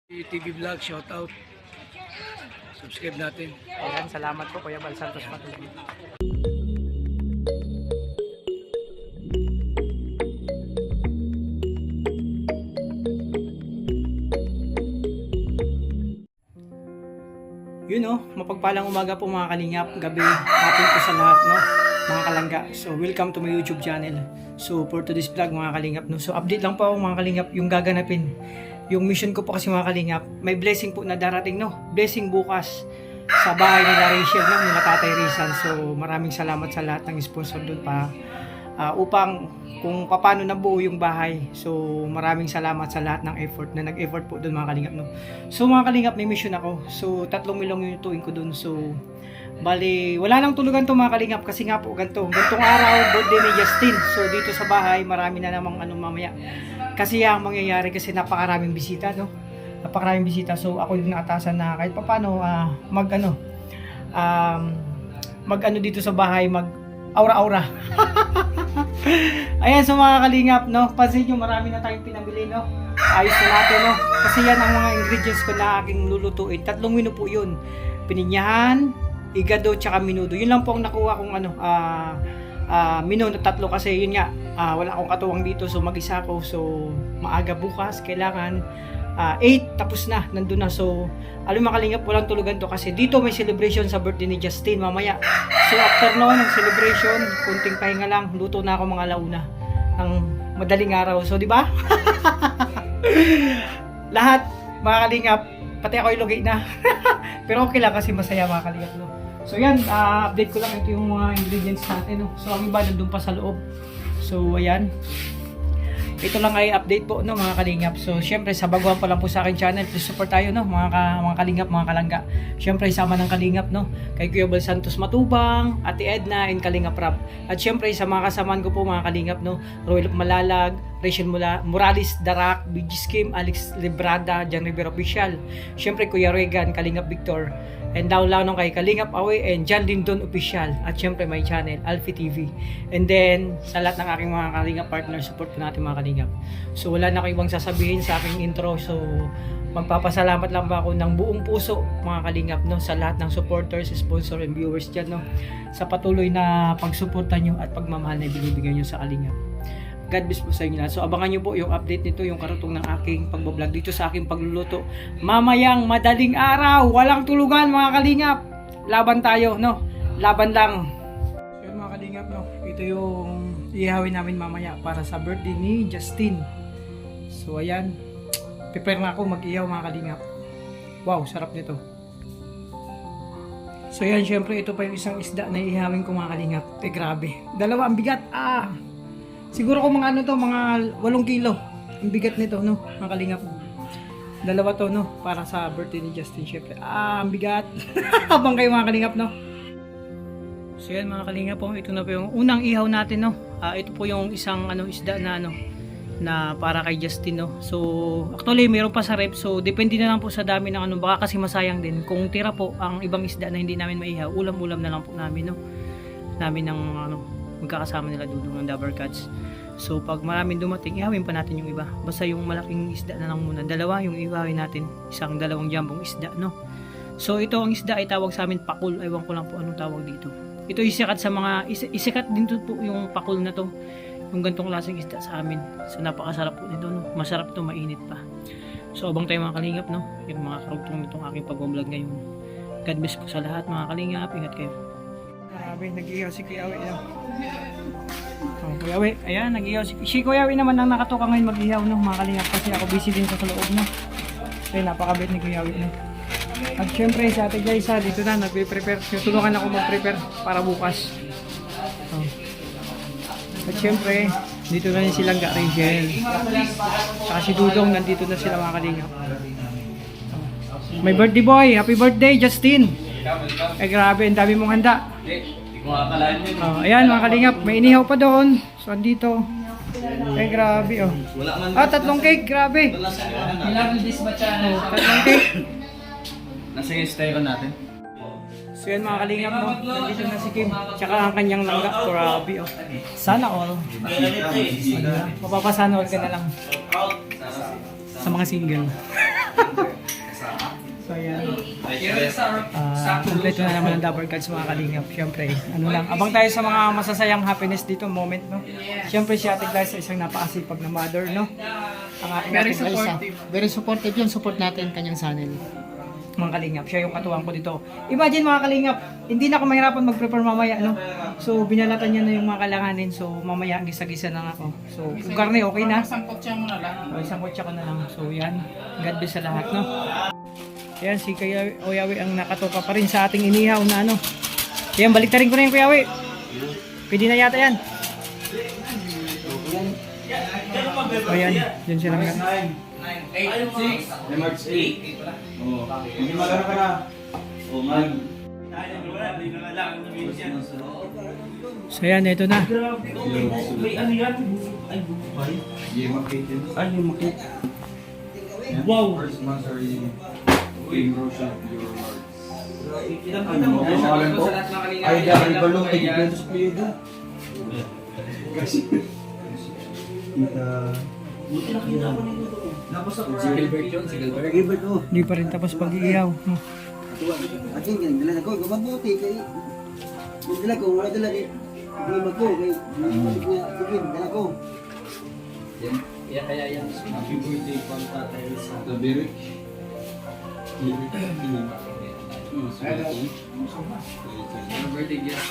TV Vlog, shout out. Subscribe natin. Ayan, salamat po Kuya Bal Santos Patuloy. Yun mapagpalang umaga po mga kalingap, gabi, happy po sa lahat mga kalangga. So welcome to my YouTube channel. So for today's vlog mga kalingap so update lang po ako mga kalingap yung gaganapin. Yung mission ko po kasi mga kalingap, may blessing po na darating blessing bukas sa bahay nila Rachel nila Tatay Rizal. So maraming salamat sa lahat ng sponsor doon pa upang kung paano nabuo yung bahay. So maraming salamat sa lahat ng effort na nag-effort po doon mga kalingap So mga kalingap, may mission ako. So 3 milong yung tuwing ko doon. So bali, wala nang tulugan to mga kalingap kasi nga po gantong araw, birthday ni Justin. So dito sa bahay, marami na namang mamaya. Kasi ang mangyayari kasi napakaraming bisita napakaraming bisita. So ako yung naatasan na kahit paano mag dito sa bahay, mag aura-aura. Ayan, so mga kalingap pansin nyo, marami na tayong pinamili ayos na natin kasi yan ang mga ingredients ko na aking lulutuin. 3 menu po yun: pininyahan, igado, tsaka minudo. Yun lang po ang nakuha kong menu na 3 kasi yun nga, wala akong katuwang dito, so mag-isa ako. So maaga bukas, kailangan 8 tapos na, nandun na. So alam mga kalingap, walang tulugan to kasi dito may celebration sa birthday ni Justin mamaya. So after noon ng celebration, kunting pahinga lang, luto na ako mga alauna ng madaling araw. So di ba? Lahat mga kalingap, pati ako ilugay na. Pero okay lang kasi masaya mga kalingap So yan, update ko lang, ito yung mga ingredients natin So ang iba nandun pa sa loob. So ayan, ito lang ay update po mga kalingap. So syempre sa baguhan pa lang po sa akin channel, please support tayo mga kalingap, mga kalangga. Syempre sama ng kalingap kay Kuya Bal Santos Matubang, Ate Edna, and Kalingap Rap. At syempre sa mga kasamaan ko po mga kalingap Royal Malalag, Rachel Morales Darak, BG Scheme, Alex Librada, Jan Rivera Official. Syempre Kuya Regan, Kalingap Victor, and down lang kay Kalingap Away and Jan Lindon Official. At syempre my channel, Alfie TV. And then sa lahat ng aking mga kalingap partners, support po natin mga kalingap. So wala na akong ibang sasabihin sa aking intro. So magpapasalamat lang ba ako ng buong puso mga kalingap sa lahat ng supporters, sponsor, and viewers dyan sa patuloy na pagsuporta nyo at pagmamahal na binibigyan nyo sa kalingap. God bless po sa inyo lahat. So abangan nyo po yung update nito, yung karutong ng aking pagbablog dito sa aking pagluluto mamayang madaling araw. Walang tulugan mga kalingap, laban tayo laban lang. So yun mga kalingap ito yung ihawin namin mamaya para sa birthday ni Justin. So ayan, prepare na ako mag-ihaw mga kalingap. Wow, sarap nito. So yan, syempre ito pa yung isang isda na ihawin ko mga kalingap. Grabe, dalawa ang bigat. Siguro kung mga mga 8 kilo ang bigat nito mga kalingap. Dalawa to para sa birthday ni Justin. Syempre ang bigat. Habang kayo mga kalingap So yan mga kalingap ito na po yung unang ihaw natin ito po yung isang isda na para kay Justin So actually mayroon pa sa rep, so depende na lang po sa dami ng baka kasi masayang din kung tira po ang ibang isda na hindi namin maihaw. Ulam-ulam na lang po namin namin ng magkakasama nila Dudong ng Dabber Cats. So pag maraming dumating, ihawin pa natin yung iba. Basta yung malaking isda na lang muna. 2 yung ihawin natin. 2 jambong isda So ito ang isda ay tawag sa amin pakul. Ewan ko lang po anong tawag dito. Ito isikat sa mga isikat din po yung pakul na to. Yung gantong klaseng isda sa amin. So napakasarap po nito Masarap to, mainit pa. So abang tayo mga kalingap yung mga karugtong nitong aking pag-vlog ngayon. God bless po sa lahat mga kalingap. Ingat kayo. Grabe, nag-ihaw si Kuya Awi Kuya Awi, ayan, nag-ihaw si Kuya Awi naman ang nakatoka ngayon mag-ihaw mga kalingap kasi ako busy din sa loob Kaya napakabait ni Kuya Awi At syempre sa Ate Jaisa dito na nagpe-prepare. Tulungan ako mag-prepare para bukas. At syempre dito na rin silang Rachel. Saka si Dudong, nandito na sila mga kalingap. May birthday boy, happy birthday Justin. Grabe, ang dami mong handa. Ayan mga kalingap, may inihaw pa doon. So andito. Grabe 3 cake, grabe. 3 cake. Nasa yung styro natin. So yan mga kalingap nandito na si Kim. Tsaka ang kanyang langga, grabe Sana all. Mapapasana all ka na lang. Sa mga single. Kompleto na naman ang Dabber Cards mga kalingap. Siyempre, ano lang, abang tayo sa mga masasayang happiness dito moment, no? Siyempre si Ate Glyza isang napakasipag na mother, no? Ang ating Very Ate Glyza. supportive. Very supportive yun. Support natin kanyang channel. Mga kalingap, siya yung katuwang ko dito. Imagine mga kalingap, hindi na ako mahirapan mag-prepare mamaya, no? So, binalatan niya na yung mga kailanganin. So, mamaya gisa-gisa lang ako. So, kung karne, okay na. Isang kotse mo na lang. O, isang kotsa ko na lang. So, yan. God bless sa lahat, no? Yan, si Kuya Oyawi ang nakatoka pa rin sa ating inihaw na ano. Yan, baliktarin ko na yung Kuya Oyawi. Pwede na yata yan. O, yan. Yan silang yan. March 8. Oo. Hindi magano ka na. Oo, mag. So, yan. Ito na. Wow! First month are you erosion of your hearts. Ay, dahil balong ay dito sa plido. Si Gilbert yun, si Gilbert. Gilbert, oh. Hindi pa rin tapos pag-iihaw. No? At yun, ganyan, dala ko. Mabuti kay... Yung dala ko, wala dala rin. Hindi ko, kay... Dala ko. Happy birthday, Pantatay sa Tabirik. Birthday gift.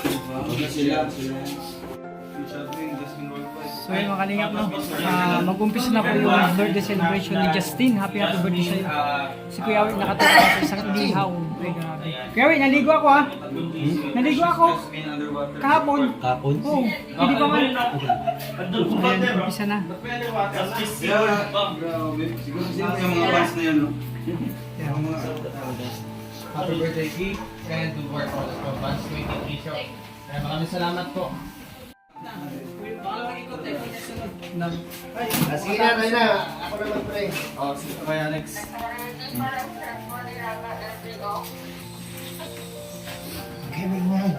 Sila. So yun mga kalingap, no? Mag-umpisa na po yung birthday celebration ni Justin. Happy birthday sa'yo. Si Kuya Awi nakatuwa sa isang inihaw. Ay, grabe. Kuya Awi, naligo ako ha. Naligo ako. Kahapon. Kapon? Oo. Hindi pa man. Ayan, umpisa na. Siguro sila yung mga fans na yun, no? Happy birthday, Keith. Kaya to work for the Advance 23 show. Kaya maraming salamat po. Sige na, tayo na. Ako naman, pre. Oh, si Kuya Alex. Kevin, man.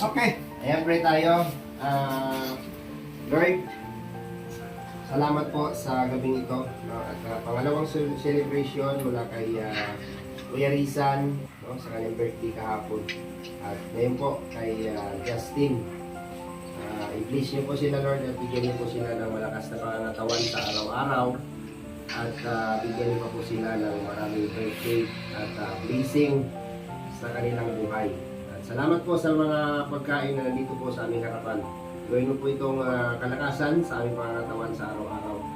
Okay, ayan pray tayo. Lord, salamat po sa gabing ito. No? At pangalawang celebration mula kay Kuya Rizan, no? Sa kanyang birthday kahapon. At ngayon po kay Justin. I-bless niyo po sila, Lord, at bigyan niyo po sila ng malakas na pangangatawan sa araw-araw. At bigyan niyo po sila ng maraming birthday at blessing sa kanilang buhay. At salamat po sa mga pagkain na nandito po sa aming harapan. Gawin mo po itong kalakasan sa aming pangangatawan sa araw-araw.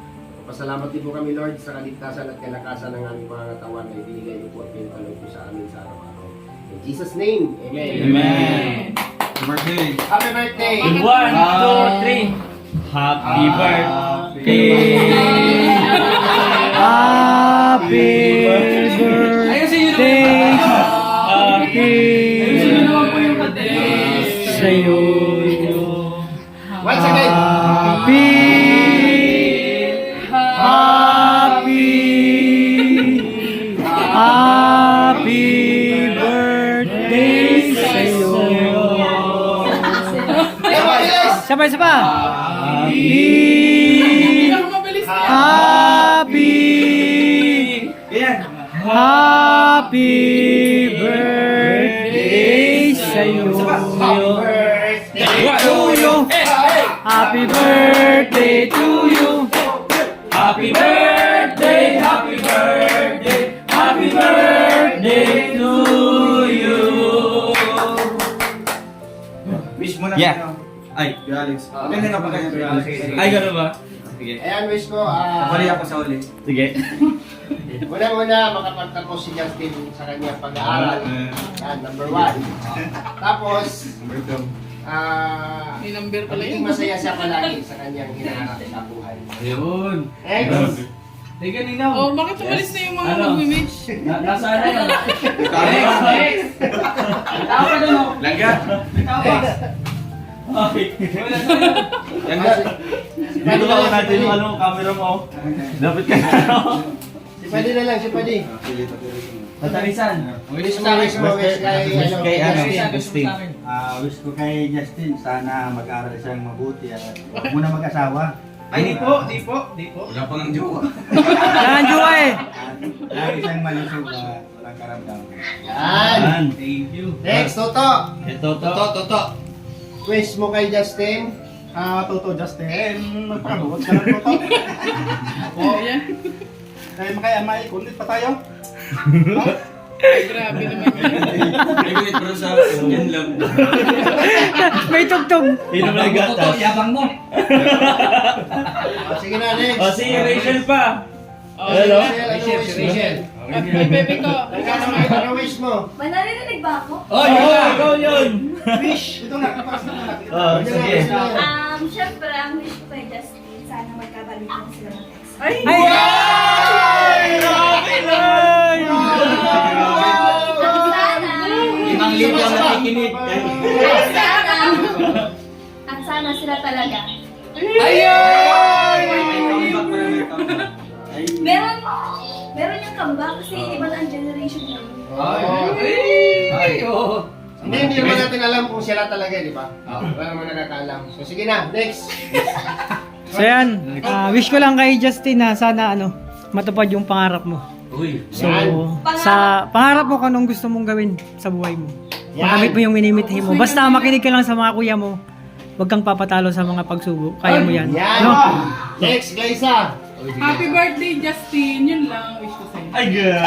Pasalamat din po kami, Lord, sa kaligtasan at kalakasan ng aming pangangatawan na ibinigay niyo po at pinapanood po sa amin sa araw-araw. In Jesus' name, Amen. Amen. Birthday. Happy birthday! 1, 2, 3. Happy birthday! Happy birthday! Happy sa'yo. Once again! Happy birthday sa'yo. Sabay, sabay. Happy birthday sa'yo. Happy birthday to you. Happy birthday, happy birthday, happy birthday to you. Wish mo na. Yeah. Ay, Kuya Alex. Ganyan na pa kayo, Kuya Alex. Ay, gano'n ba? Sige. Ayan, wish ko, Bali ako sa uli. Sige. una-una makapagtapos si Justin sa kanyang pag-aaral. Yan, number 1. Tapos, Welcome. May number pala magiging yun. masaya siya palagi sa kanyang hinaharap sa buhay. Ayun. Next! Sige, Nino. Oh, bakit umalis na yung mga Ano? mag-wish? Nasa ano yun? Next. Tao ka doon, oh. Langga. Okay. Langga. Dito ba natin yung ano, camera mo? Dapat ka Si Pwede na lang, si Pwede. Tatarisan. Wish mo, wish mo, wish kay Justin. Wish ko kay Justin, sana mag-aral siyang mabuti at huwag mo na mag-asawa. Ay, di po. Wala pa ng jowa. Yan, Jowa eh. Lagi siyang malusog at walang karamdaman. Yan. Thank you. Next, Toto. Ito, Toto. Quiz mo kay Justin. Toto Justin, magpakaluwag ka lang Toto. Oh, yan. Kaya may kunit pa tayo. Ay, grabe naman yun. Nag-wait para sa skin love. May tugtog. Inom na gatas. Yabang mo. Sige na, next. O, si Rachel pa. Oh, Hello? yan. Rachel. Ay, bebe ko. Ano wish mo? Manarinig ba ako? Oh, ikaw yun. Wish! Ito na, kapas na natin. Oh, sige. Syempre, ang wish ko kay Justin, sana magkabalikan sila ng ex. Ay! Ay! At sana, 5,000 ang nakikinig. at sana sila talaga. Meron yung comeback kasi iba na ang generation ngayon. Hindi naman natin alam kung sila talaga, di ba? Wala naman nakakaalam. So sige na, next. So yan, wish ko lang kay Justin na sana matupad yung pangarap mo. Uy. So, Yan. sa pangarap mo kung anong gusto mong gawin sa buhay mo. Yan. Makamit mo yung minimithi mo. Basta makinig ka lang sa mga kuya mo. Huwag kang papatalo sa mga pagsubok. Kaya mo yan. Yan. No? Next, Glyza. Happy birthday, Justin. Yun lang wish ko sa'yo. Ay, God.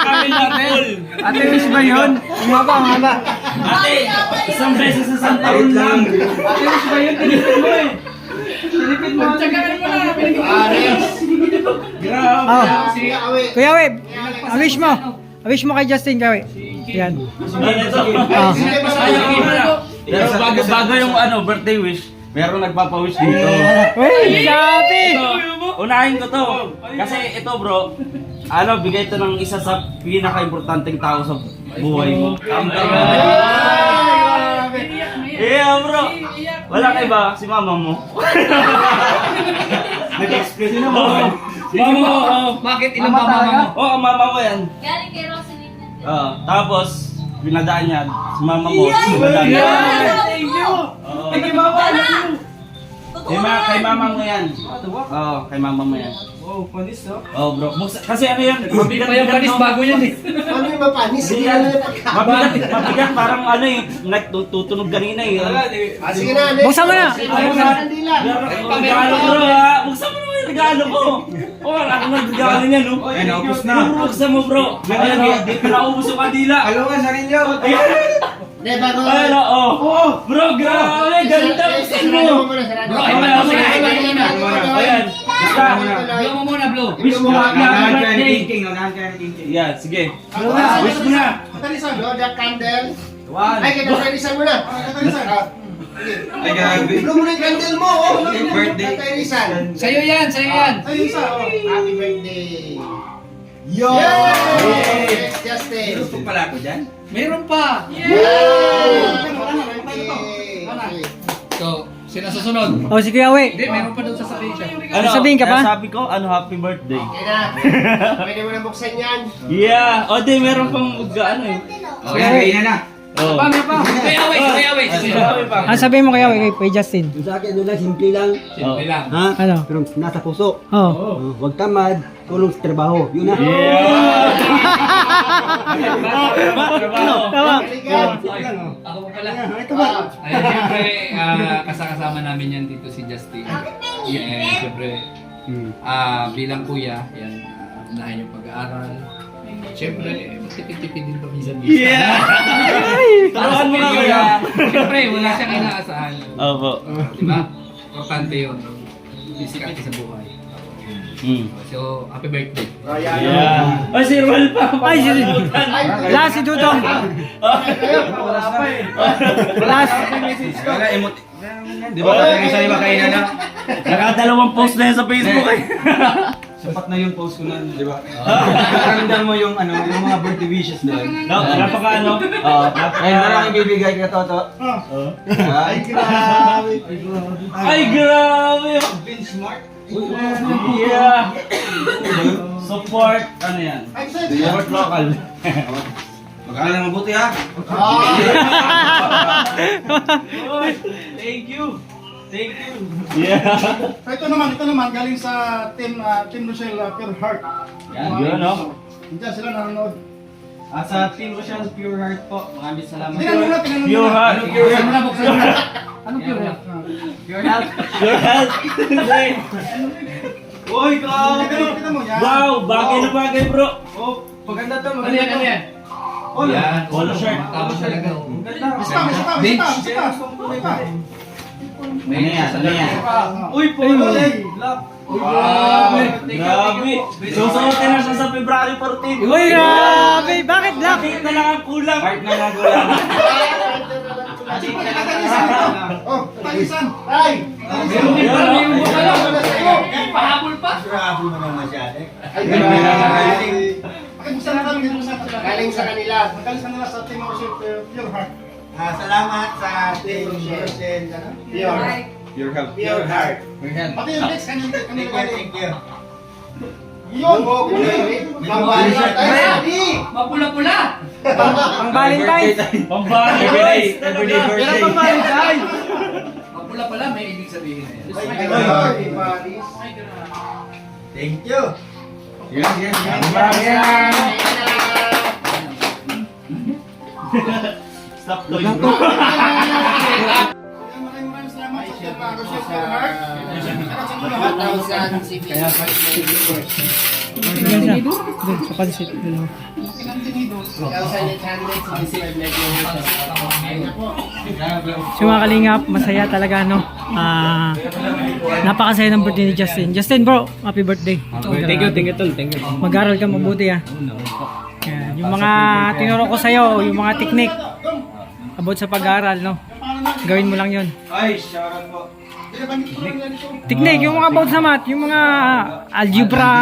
Kami na full. Ate, wish ba yun? Ang haba. Ate, isang beses sa isang taon lang. Ate, wish ba yun? Tinipid mo eh. Tinipid mo. Tsagaan mo na. Next. Grabe. Oh. Sige, awi. Kuya Web, ang wish mo. Ang wish mo kay Justin, Kuya Web. Yan. Ah. Sige, basta Pero bago yung birthday wish, meron nagpapa-wish dito. Uy, sabi! Ito, unahin ko to. Kasi ito bro, bigay ito ng isa sa pinaka-importanteng tao sa buhay mo. Yeah bro, walang iba, si mama mo. Nag-explain na Mama mo, bakit ilang pa mama mo? Oo, mama mo yan. Galing kay Rosaline yan. Tapos, binadaan niya, si mama mo, si madami. Thank you! Kay mama Totoo na! Kay mama mo yan. Oo, kay mama mo yan. Oh, panis no? Oh bro, kasi ano yan, mabigat pa yung panis bago yan eh. Ano yung mapanis? Sige na yung Mabigat, parang tutunog kanina eh. Sige na, next. Buksan mo na. Kandila. Regalo bro ha, buksan mo naman yung regalo ko. Oh, ako nag-regalo niya no. Ay, naubos na. Buksan mo bro. Ayun o, di pa naubos yung kandila. Alungan sa rin yun. Ne, bago. Ayun o, bro, grabe, ganda, buksan mo. Bro, Ayan, basta. mo muna, Blo. Wish mo happy birthday. Nagahan ka ng king. Yan, sige. Wish mo na. Katalisan. Blow the candle. One. Ay, katalisan mo na. Katalisan. Ay, grabe. Blow mo na yung candle mo. Happy birthday. Katalisan. Sa'yo yan. Ay, isa. Happy birthday. Yo! Yes, Justin. Gusto pala ako dyan? Meron pa. So, sino susunod? O, si Kuya Web. Meron pa doon sasabihin siya. Ano, sabihin ka pa? Sabi ko, happy birthday. Okay na. Pwede mo na buksan yan. Yeah, meron pang ano eh. Okay, okay na. Oh. Kaya wait. Ang sabihin mo Kuya Web kay Justin. Sa akin, lang, simple lang. Simple lang. Ha? Ano? Pero nasa puso. Oh. Huwag tamad, tulong sa trabaho. Yun na. Tama. Ako pa pala. Ito ba? Ay, siyempre, kasama namin yan dito si Justin. Yeah, siyempre, bilang kuya, yan, unahin yung pag-aaral. Siyempre, matipid-tipid din pa minsan. Yeah! Turuan mo nga kuya. Siyempre, wala siyang inaasahan. Opo. Diba? Importante yun. Diskarte sa buhay. So, happy birthday. Yeah. Ay, si Roel pa. Ay, si Wala si Dudong. Wala pa eh. Last. Wala, emote. Di ba kaya isa iba kayo na? Nakadalawang post na yan sa Facebook eh. Sapat na yung post ko nun, di ba? Nakaramdam mo yung yung mga birthday wishes doon. Napaka ano? Ayun na lang ibibigay ka, Toto. Ay, grabe. Ay, grabe! Benchmark. Yeah! Support, ano yan? Support local. Mag-aaral na mabuti ha. Thank you! Thank you. So ito naman, galing sa Team Rochelle Pure Heart. Yun, no? Diyan sila nanonood. Sa Team Rochelle Pure Heart po, maraming salamat. Tingnan mo na. Pure Heart. Anong Pure Heart? Buksan mo na. Anong pure health? Pure Heart. Pure Heart. Uy, grabe. Tingnan mo yan. Wow, bagay na bagay, bro. Oh, maganda to, maganda to. Yan. Polo shirt. Tapos talaga. Isa pa. Ano yan? Uy, polo leg. Grabe. Susuotin na siya sa February 14. Uy, grabe! Bakit black? Bakit na lang ang kulang? Part na lang kulang. Oh, talisan. Ay! Pahabol pa. Pakibuksan na kami. Galing sa kanila. Magaling sa nila sa Team Rochelle Pure Heart. Salamat sa Team Rochelle. Your help. Pure Heart. Pati yung next kanila galing. you. Yun! Mapula-pula. Pang Valentine's! Everyday birthday. Pero pang Valentine's! Mapula-pula may ibig sabihin na yan. Thank you. Stop to. Maraming salamat sa Team Rochelle Pure Heart. Salamat sa mga lahat. 1,000 CPS members. Doon, sa pansit. Doon. 1,865 members. So mga kalingap, masaya talaga no. Napakasaya ng birthday ni Justin. Justin bro, happy birthday. Thank you, tol. Thank you. Mag-aral ka mabuti ha. Yan. Yung mga tinuro ko sa'yo, yung mga technique about sa pag-aaral no. Gawin mo lang yon. Ay, shoutout po. Technique, yung mga about sa math, yung mga algebra,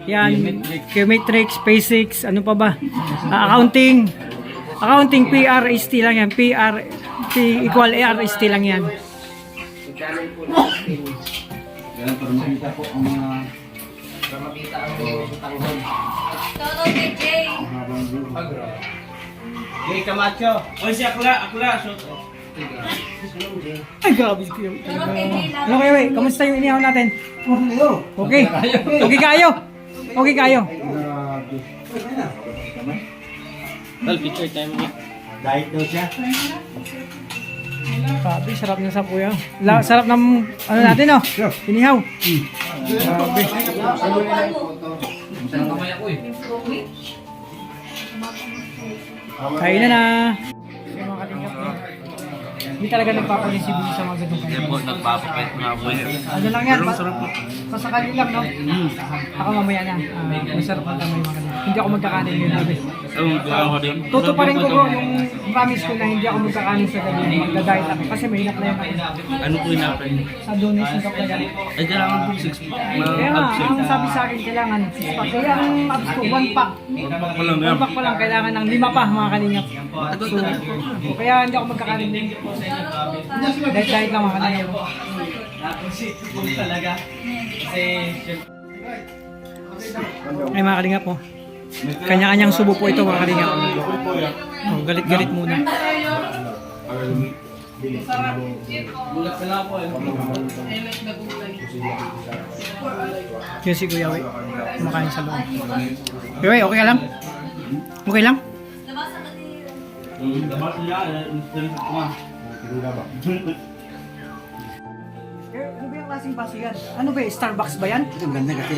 yan, geometrics, basics, ano pa ba? Accounting. Accounting, PRST lang yan. P equal RST lang yan. Ikanin po natin. Ganun para makita po ang mga... Para makita ang tanghon. Toto kay Jay. Jay Camacho. Oy, si Akla. Shout out. Ay, grabe ko yun. Toto kay Jay lang. Ano kayo, kamusta yung inihaw natin? Okay. Okay kayo. Okay kayo. Tal, picture time mo. Diet daw siya. Grabe, sarap ng sapuya. Sarap ng, ano natin oh. Inihaw. Grabe. Saan kamay ako eh. Kain na na. Yung mga kalingap no. Hindi talaga nagpapanisibo sa mga ganun kayo. Po, nagpapakit nga po. Ano lang yan, pasakali lang, no? Ako mamaya na. Masarap ang tamay mga kanina. Hindi ako magkakanin yung gabi. Toto pa rin ko bro, yung promise ko na hindi ako magkakanin sa gabi. Magda-diet ako kasi mahirap na yung Ano po yung natin? sa donation ka pala. Ay, kailangan po 6 Kaya nga, ang sabi sa akin, kailangan 6 pack. Kaya ang abs ko, 1 pack. 1 pack pa lang, kailangan ng 5 pa mga kalingap. So, kaya hindi ako magkakanin din. Diet lang mga kalingap. Ay mga kalingap po. Kanya-kanyang subo po ito mga kalingap. Oh, galit-galit muna. Yan si Kuya Wei. Kumakain sa loob. Kuya Wei, okay ka lang? Okay lang? Nabasa ka din. Ano ba yung klaseng baso yan? Ano ba Starbucks ba yan? Ito maganda kasi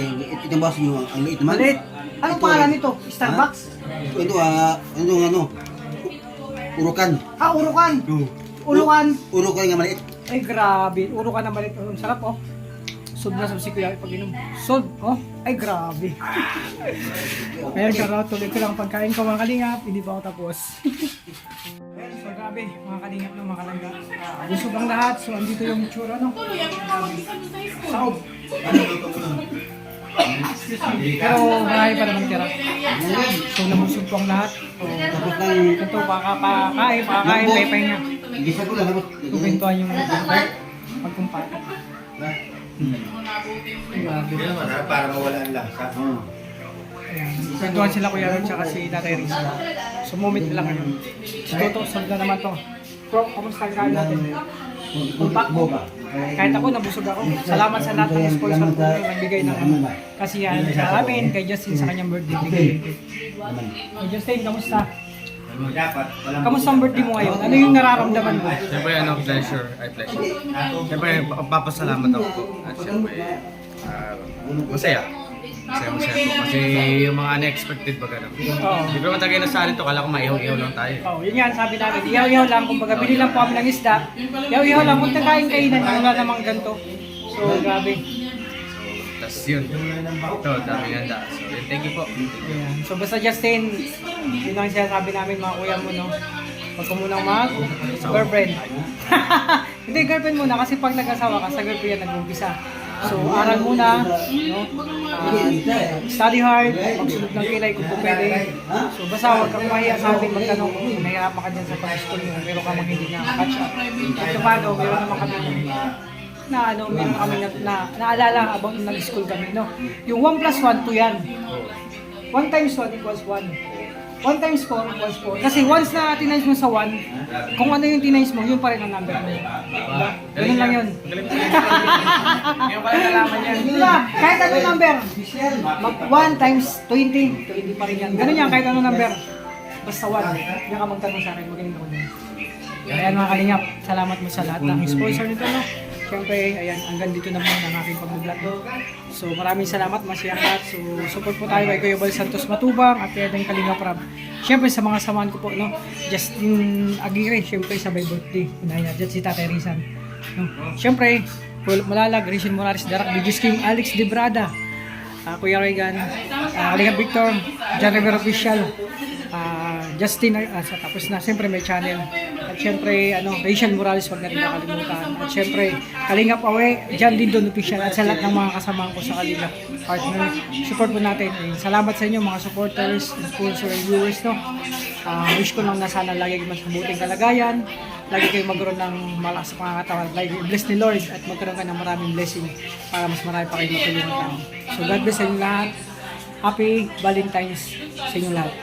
itong baso nyo, ang liit naman. Maliit. Anong pangalan nito? Starbucks? Ito Urukan. Urukan. Oh. Urukan. Urukan nga maliit. Ay grabe. Urukan na maliit. Ang sarap oh. Sold na sa si Kuya pag inom. Sold. Oh. Ay grabe. Ayan ka tuloy ko lang pagkain ko mga kalingap. Hindi pa ako tapos. So grabe. Mga kalingap ng mga kalangga. Busog ang lahat. So andito yung tsura no. Saob. Pero marami pa naman tira. So nabusog po ang lahat. So, Tapos lang, ito pakakain, paypay niya. gisa ko lang. Kubentuhan yung pagkumpara. Para mawala ang lasa. Kubentuhan sila Kuya Ron tsaka si Tatay Riz. So moment na lang ngayon. Si Toto, solve na naman to. Bro, kamusta ang kain natin? Tumpak? Kahit ako, nabusog ako. Salamat sa lahat ng sponsor ko na nagbigay ng kasiyahan sa amin, kay Justin sa kanyang birthday. Hey Justin, kamusta? Kamusta ang birthday mo ngayon? Ano yung nararamdaman mo? Siyempre, pleasure. Siyempre, papasalamat ako po. At siyempre, masaya. Masaya po. Kasi yung mga unexpected ba gano'n. Oo. Hindi ko matagay na sa to, kala ko maihaw-ihaw lang tayo. Oh, yun yan, sabi namin, ihaw-ihaw lang, kumbaga bili lang po kami ng isda, ihaw-ihaw lang, kung nagkain-kainan, wala namang ganito. So, grabe. Tapos yun. Ito, dami ganda. So, yun, thank you po. Ayan. So, basta Justin, yun ang sinasabi namin mga kuya mo, no? Huwag ko munang girlfriend. Hindi, girlfriend muna, kasi pag nag-asawa ka, sa girlfriend yan nag-umpisa. So, aral muna, no? Study hard, magsunod ng kilay kung po pwede. So, basta huwag kang mahiya sa amin magtanong kung nahihirapan ka dyan sa pag-school mo, pero ka mang hindi na catch up. Ito paano, meron naman kami meron kami naalala habang nag-school kami, no? Yung 1 plus 1, 2 yan. 1 times 1 equals 1. 1 times 4 equals 4. Kasi once na tinimes mo sa 1, kung ano yung tinimes mo, yun pa rin ang number mo. Diba? Ganun lang yun. Ngayon pala nalaman yan. Diba? Kahit ano number, mag 1 times 20, 20 pa rin yan. Ganun yan, kahit ano number. Basta 1. Diyan ka magtanong sa akin, magaling ako dyan. Ayan mga kalingap, salamat mo sa lahat ng sponsor nito, no? Siyempre, ayan, hanggang dito na muna ang aking pag-vlog. So, maraming salamat, masiyang lahat. So, support po tayo kay Kuya Bal Santos Matubang at kaya din Kalingap Rab. Siyempre, sa mga samahan ko po, no? Justin Aguirre, siyempre, sabay birthday. Unaya, dyan si Tatay Rizan. No? Siyempre, Malalag, Rizin Morales, Darak, Bigis King, Alex Debrada, Kuya Regan, Kalingap Victor, John Rivera Official, Justin, tapos na, siyempre may channel. At siyempre, Rachel Morales, wag na rin nakalimutan. At siyempre, Kalingap Awe, John Lindon Official, at sa lahat ng mga kasamahan ko sa Kalingap partner. Support po natin. Salamat sa inyo mga supporters, sponsor, and viewers, no? Wish ko lang na sana lagi kayo mas mabuting kalagayan, lagi kayo magkaroon ng malakas sa pangangatawan, lagi bless ni Lord at magkaroon ka ng maraming blessing para mas marami pa kayo matulungan. So God bless sa inyo lahat. Happy Valentine's sa inyo lahat.